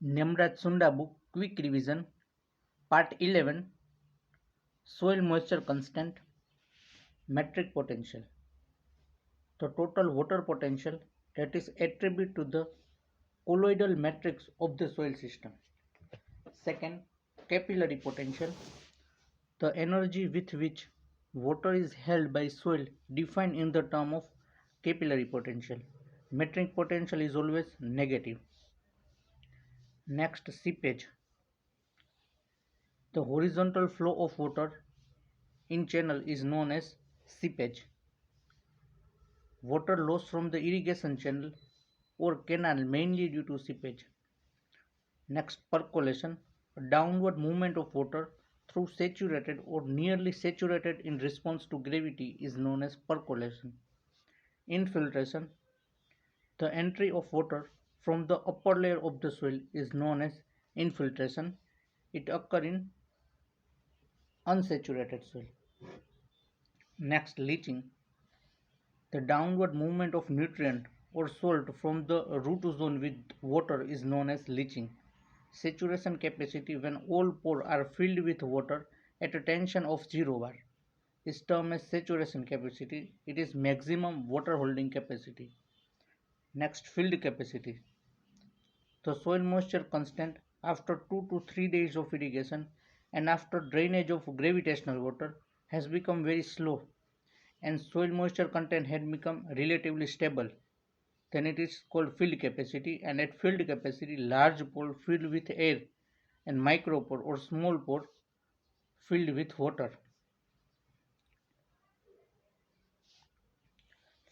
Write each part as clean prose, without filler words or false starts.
Nemraj Sunda book quick revision part 11 soil moisture constant metric potential. The total water potential that is attributed to the colloidal matrix of the soil system. Second, capillary potential, the energy with which water is held by soil defined in the term of capillary potential. Metric potential is always negative. Next, seepage. The horizontal flow of water in channel is known as seepage. Water loss from the irrigation channel or canal mainly due to seepage. Next, percolation, a downward movement of water through saturated or nearly saturated in response to gravity is known as percolation. Infiltration, the entry of water from the upper layer of the soil is known as infiltration. It occurs in unsaturated soil. Next, leaching, the downward movement of nutrient or salt from the root zone with water is known as leaching. Saturation capacity, when all pores are filled with water at a tension of 0 bar, is termed as saturation capacity. It is maximum water holding capacity. Next, field capacity. The soil moisture constant after 2 to 3 days of irrigation and after drainage of gravitational water has become very slow and soil moisture content had become relatively stable, then it is called field capacity. And at field capacity, large pore filled with air and micropore or small pore filled with water.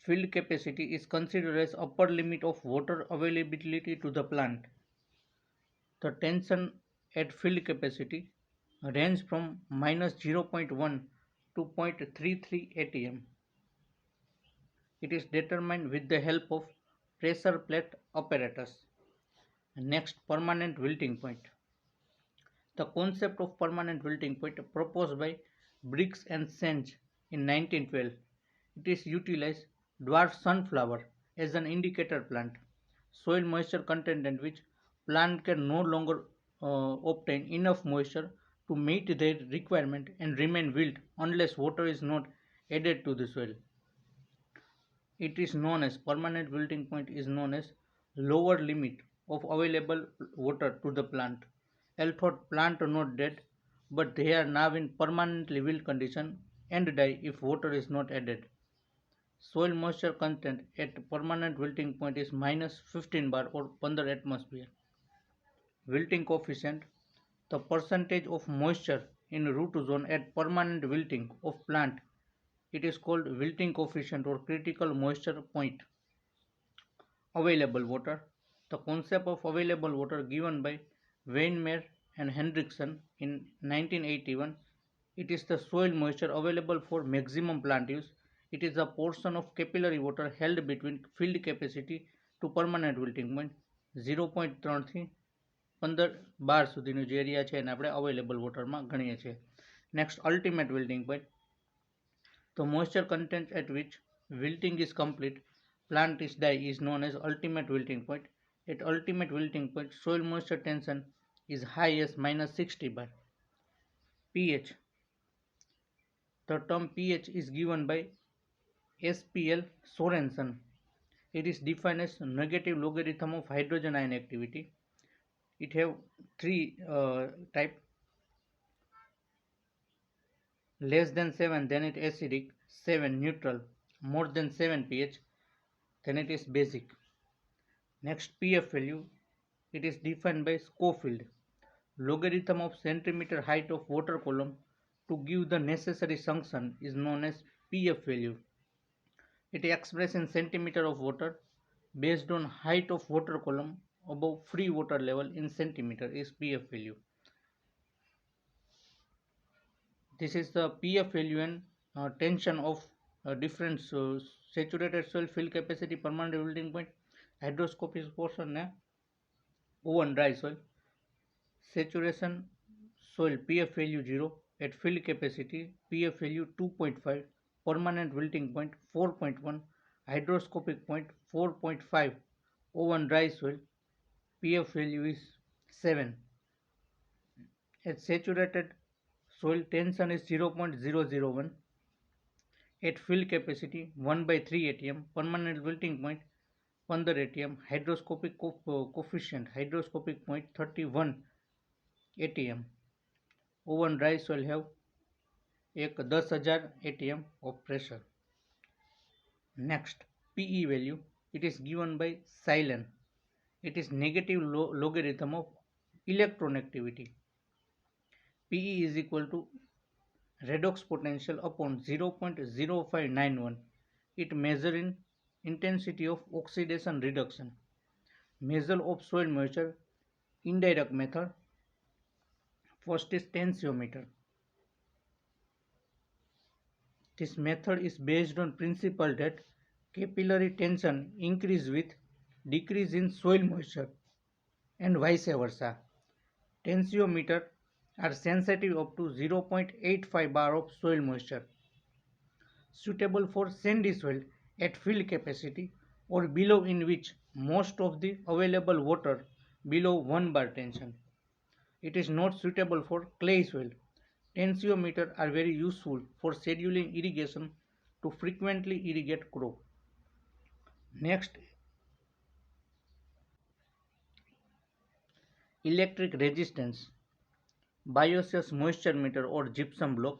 Field capacity is considered as upper limit of water availability to the plant. The tension at field capacity range from minus 0.1 to 0.33 atm. It is determined with the help of pressure plate apparatus. Next, permanent wilting point. The concept of permanent wilting point proposed by Briggs and Senge in 1912. It is utilized dwarf sunflower as an indicator plant. Soil moisture content in which plant can no longer obtain enough moisture to meet their requirement and remain wilt unless water is not added to the soil. It is known as permanent wilting point is known as lower limit of available water to the plant. Although plant are not dead, but they are now in permanently wilt condition and die if water is not added. Soil moisture content at permanent wilting point is minus 15 bar or 15 atmosphere. Wilting coefficient, the percentage of moisture in root zone at permanent wilting of plant. It is called wilting coefficient or critical moisture point. Available water, the concept of available water given by Weinmeier and Hendrickson in 1981. It is the soil moisture available for maximum plant use. It is a portion of capillary water held between field capacity to permanent wilting point 0.3 થી 15 બાર સુધીનો જે area છે એને આપણે available વોટરમાં ગણીએ છીએ. Next, ultimate wilting point, the moisture content at which wilting is complete, plant is die is known as ultimate wilting point. At ultimate wilting point, soil moisture tension is high as minus 60 bar. pH, the term pH is given by S.P.L. Sorensen. It is defined as negative logarithm of hydrogen ion activity. It have three type: less than 7 then it acidic, 7 neutral, more than 7 pH then it is basic. Next, pF value, it is defined by Schofield, logarithm of centimeter height of water column to give the necessary suction is known as pF value. It is expressed in centimeter of water based on height of water column above free water level in centimeter is pF value. This is the pF value and tension of different saturated soil, field capacity, permanent wilting point, hydroscopic portion and oven dry soil. Saturation soil pF value 0, at field capacity pF value 2.5, permanent wilting point 4.1, hydroscopic point 4.5, oven dry soil pF value is 7. At saturated soil tension is 0.001. At field capacity 1 by 3 atm, permanent wilting point 15 atm, hydroscopic hydroscopic point 31 atm. Oven dry soil have 10,000 atm of pressure. Next, PE value, it is given by silane. It is negative logarithm of electronactivity. PE is equal to redox potential upon 0.0591. It measures in intensity of oxidation reduction. Measure of soil moisture, indirect method. First is tensiometer. This method is based on principle that capillary tension increase with decrease in soil moisture and vice versa. Tensiometer are sensitive up to 0.85 bar of soil moisture. Suitable for sandy soil at field capacity or below, in which most of the available water below 1 bar tension. It is not suitable for clay soil. Tensiometers are very useful for scheduling irrigation to frequently irrigate crop. Next, electric resistance. Biomass moisture meter or gypsum block.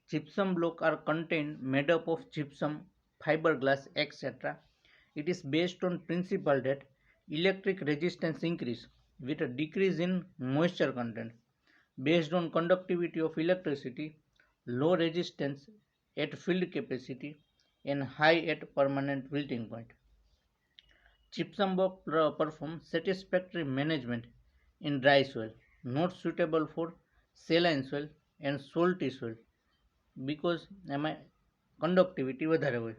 Gypsum block are contained made up of gypsum, fiberglass, etc. It is based on principle that electric resistance increase with a decrease in moisture content. Based on conductivity of electricity, low resistance at field capacity and high at permanent wilting point. Gypsum block perform satisfactory management in dry soil, not suitable for saline soil and salty soil because એમાં conductivity વધારે હોય.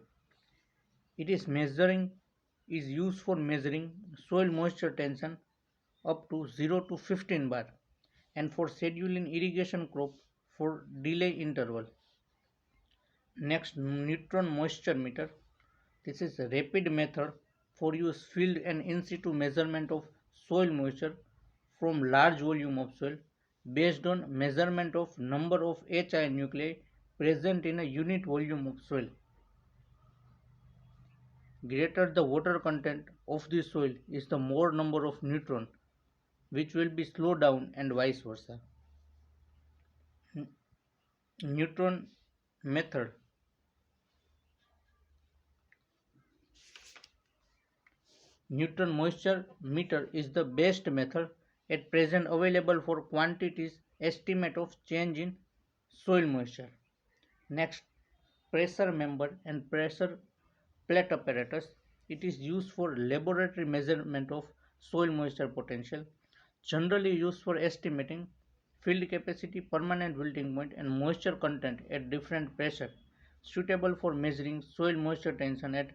It is used for measuring soil moisture tension up to 0 to 15 bar and for scheduling irrigation crop for delay interval. Next, neutron moisture meter. This is a rapid method for use field and in situ measurement of soil moisture from large volume of soil based on measurement of number of HI nuclei present in a unit volume of soil. Greater the water content of the soil is the more number of neutron which will be slowed down and vice versa. Neutron method. Neutron moisture meter is the best method at present available for quantities estimate of change in soil moisture. Next, pressure member and pressure plate apparatus. It is used for laboratory measurement of soil moisture potential, generally used for estimating field capacity, permanent wilting point and moisture content at different pressure, suitable for measuring soil moisture tension at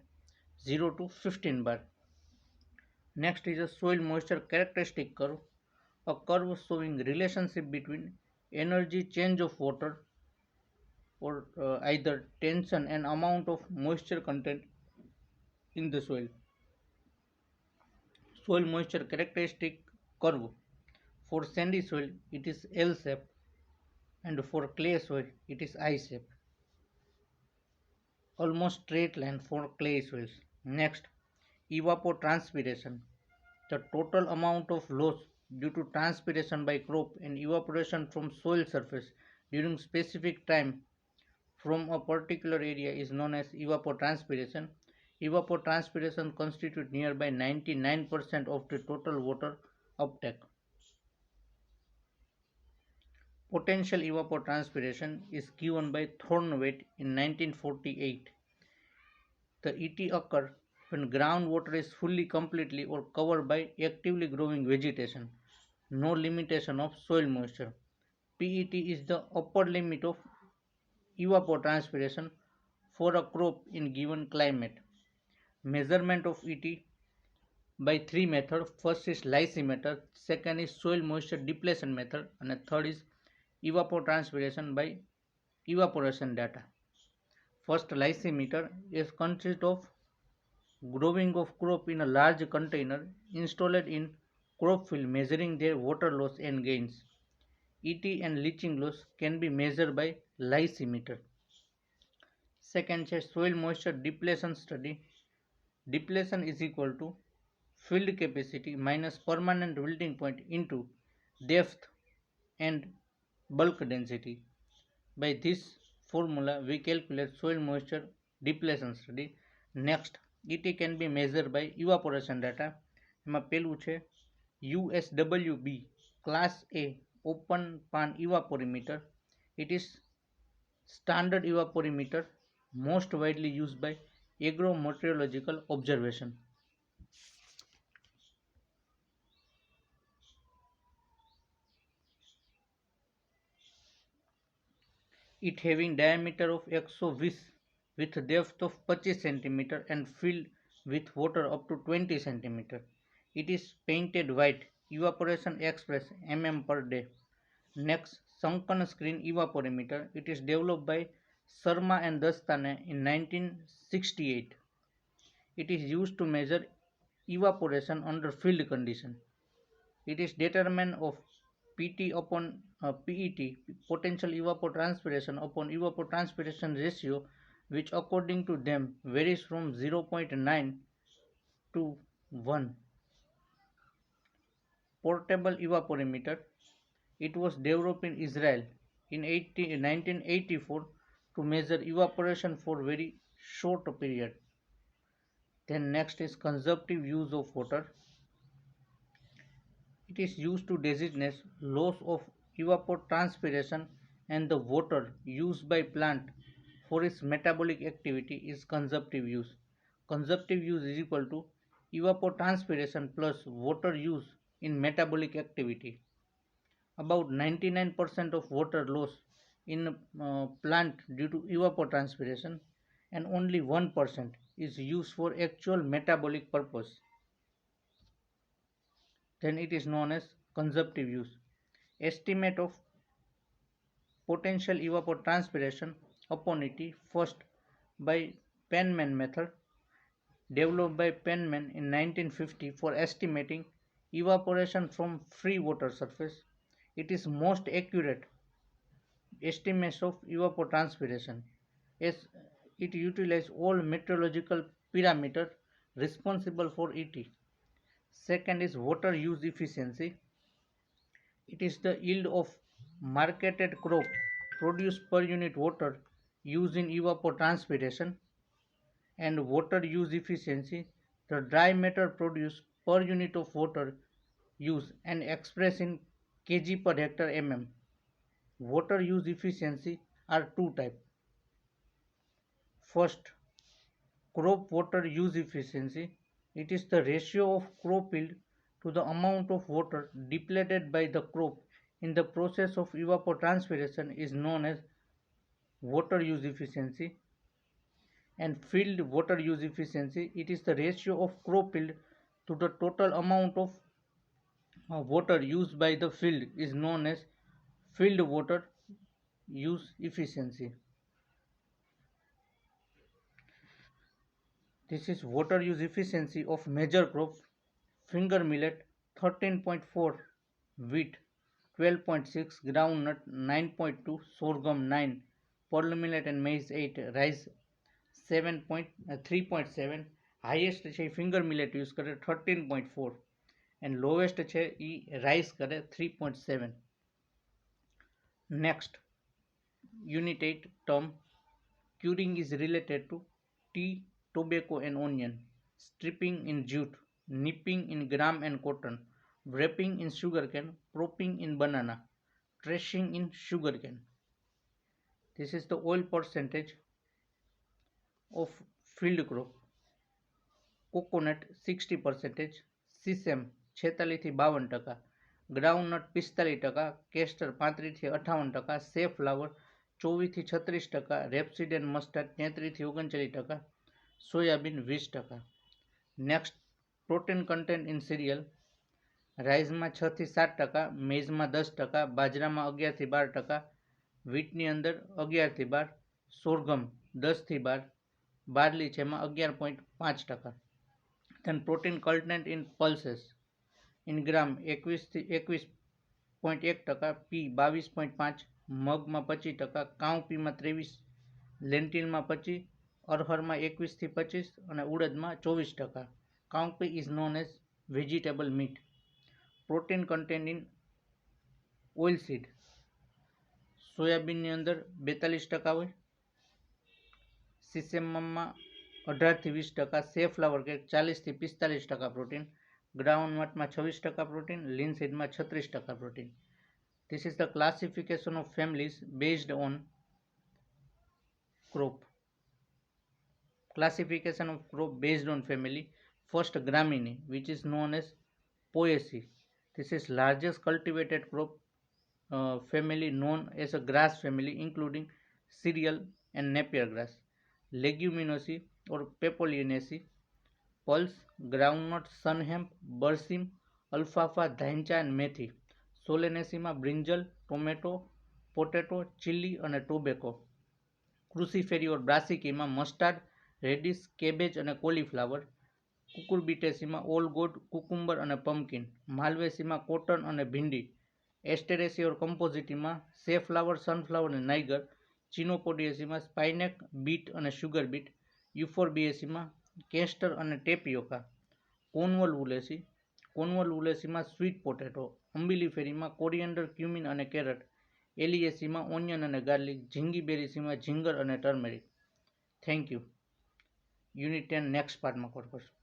0 to 15 bar. Next is a soil moisture characteristic curve, a curve showing relationship between energy change of water or either tension and amount of moisture content in the soil. Soil moisture characteristic curve. For sandy soil it is L shape and for clay soil it is I shape. Almost straight line for clay soils. Next, evapotranspiration. The total amount of loss due to transpiration by crop and evaporation from soil surface during specific time from a particular area is known as evapotranspiration. Evapotranspiration constitutes nearby 99% of the total water uptake. Potential evapotranspiration is given by Thornweight in 1948. The ET occurs when groundwater is fully, completely or covered by actively growing vegetation. No limitation of soil moisture. PET is the upper limit of evapotranspiration for a crop in given climate. Measurement of ET by three methods. First is lysimeter, second is soil moisture depletion method, and third is evapotranspiration by evaporation data. First, lysimeter is consists of growing of crop in a large container installed in crop field measuring their water loss and gains. ET and leaching loss can be measured by lysimeter. Second છે soil moisture depletion study. Depletion is equal to field capacity minus permanent wilting point into depth and bulk density. By this formula we calculate soil moisture depletion study. Next, ET can be measured by evaporation data. એમાં પેલું છે USWB class A open pan evaporimeter. It is standard evaporimeter most widely used by agrometeorological observation. It having diameter of 120 with depth of 25 cm and filled with water up to 20 cm. It is painted white. Evaporation express mm per day. Next, sunken screen evaporimeter. It is developed by Sharma and Dastane in 1968. It is used to measure evaporation under field condition. It is determined of PT upon PET, potential evapotranspiration upon evapotranspiration ratio, which according to them varies from 0.9 to 1. Portable evaporimeter. It was developed in Israel in 1984 to measure evaporation for very short period. Then next is conservative use of water. It is used to designate loss of evapotranspiration and the water used by plant for its metabolic activity is conservative use. Conservative use is equal to evapotranspiration plus water use in metabolic activity. About 99% of water loss in plant due to evapotranspiration and only 1% is used for actual metabolic purpose. Then it is known as conservative use. Estimate of potential evapotranspiration upon ET first by Penman method developed by Penman in 1950 for estimating evaporation from free water surface. It is most accurate estimate of evapotranspiration as it utilizes all meteorological parameters responsible for ET. Second is water use efficiency. It is the yield of marketed crop produced per unit water used in evapotranspiration. And water use efficiency, the dry matter produced per unit of water use and expressed in kg per hectare mm. Water use efficiency are two types. First, crop water use efficiency. It is the ratio of crop yield to the amount of water depleted by the crop in the process of evapotranspiration is known as water use efficiency. And field water use efficiency, it is the ratio of crop yield to the total amount of water used by the field is known as field water use efficiency. This is water use efficiency of major crops: finger millet 13.4, wheat 12.6, groundnut 9.2, sorghum 9, pearl millet and maize 8, rice 3.7. Highest છે એ finger millet use કરે 13.4 and lowest છે એ rice કરે 3.7. Next unit 8 term curing is related to tea, tobacco and onion, stripping in jute, nipping in gram and cotton, wrapping in sugarcane, propping in banana, threshing in sugarcane. This is the oil percentage of field crop. Coconut 60%, sesame 46 થી 52%, groundnut 45%, castor 35 થી 58%, સેફ્લાવર 24 થી 36%, rapeseed and mustard 33 થી 39%, soybean 20%. Next, protein content in cereal. રાઈસમાં 6 થી 7%, મેઝમાં 10%, બાજરામાં 11 થી 12%, વીટની અંદર 11 થી 12, સોરગમ 10 થી 12, બાર્લી છે એમાં 11.5%. Then protein content in pulses. In gram 21.1%, પી 22.5, મગમાં 25%, કાઉપીમાં 23, લેન્ટિલમાં 25, અરહરમાં 21 થી 25 અને ઉડદમાં 24%. Cowpea is known as vegetable meat. Protein content in oil seed. સોયાબીનની અંદર 42% હોય, સિસેમમાં 18 થી 20%, સેફ્લાવર કેક 40 થી 45% પ્રોટીન, ગ્રાઉન્ડનટમાં 26% પ્રોટીન, લિનસીડમાં 36% protein. This is the classification of families based on crop. Classification of crop based on family. First, Gramini, which is known as Poaceae. This is largest cultivated crop family known as a grass family, including cereal and napier grass. Leguminosae or Papilionaceae, pulse, groundnut, sun hemp, berseem, alfalfa, dhaincha and methi. Solanaceae brinjal, tomato, potato, chili અને tobacco. Cruciferae or બ્રાસિકીમાં mustard, radish, cabbage અને cauliflower. કુકુરબિટેસીમાં ઓલ gourd, cucumber અને pumpkin. માલવેસીમાં cotton અને ભીંડી. Asteraceae or કમ્પોઝિટીમાં સેફ્લાવર, સનફ્લાવર અને નાઇગર. ચિનોપોડિયેસીમાં સ્પાઇનેક, બીટ અને સુગર બીટ. યુફોર્બિએસીમાં કેસ્ટર અને ટેપિયોકા. કોન્વોલ્વુલેસીમાં સ્વીટ પોટેટો. અમ્બિલિફેરીમાં કોરિએન્ડર, ક્યુમિન અને કેરટ. એલિએસીમાં ઓનિયન અને ગાર્લિક. ઝિંગીબેરીસીમાં જિંગર અને turmeric. Thank you. Unit 10 next પાર્ટમાં કોલ કરશું.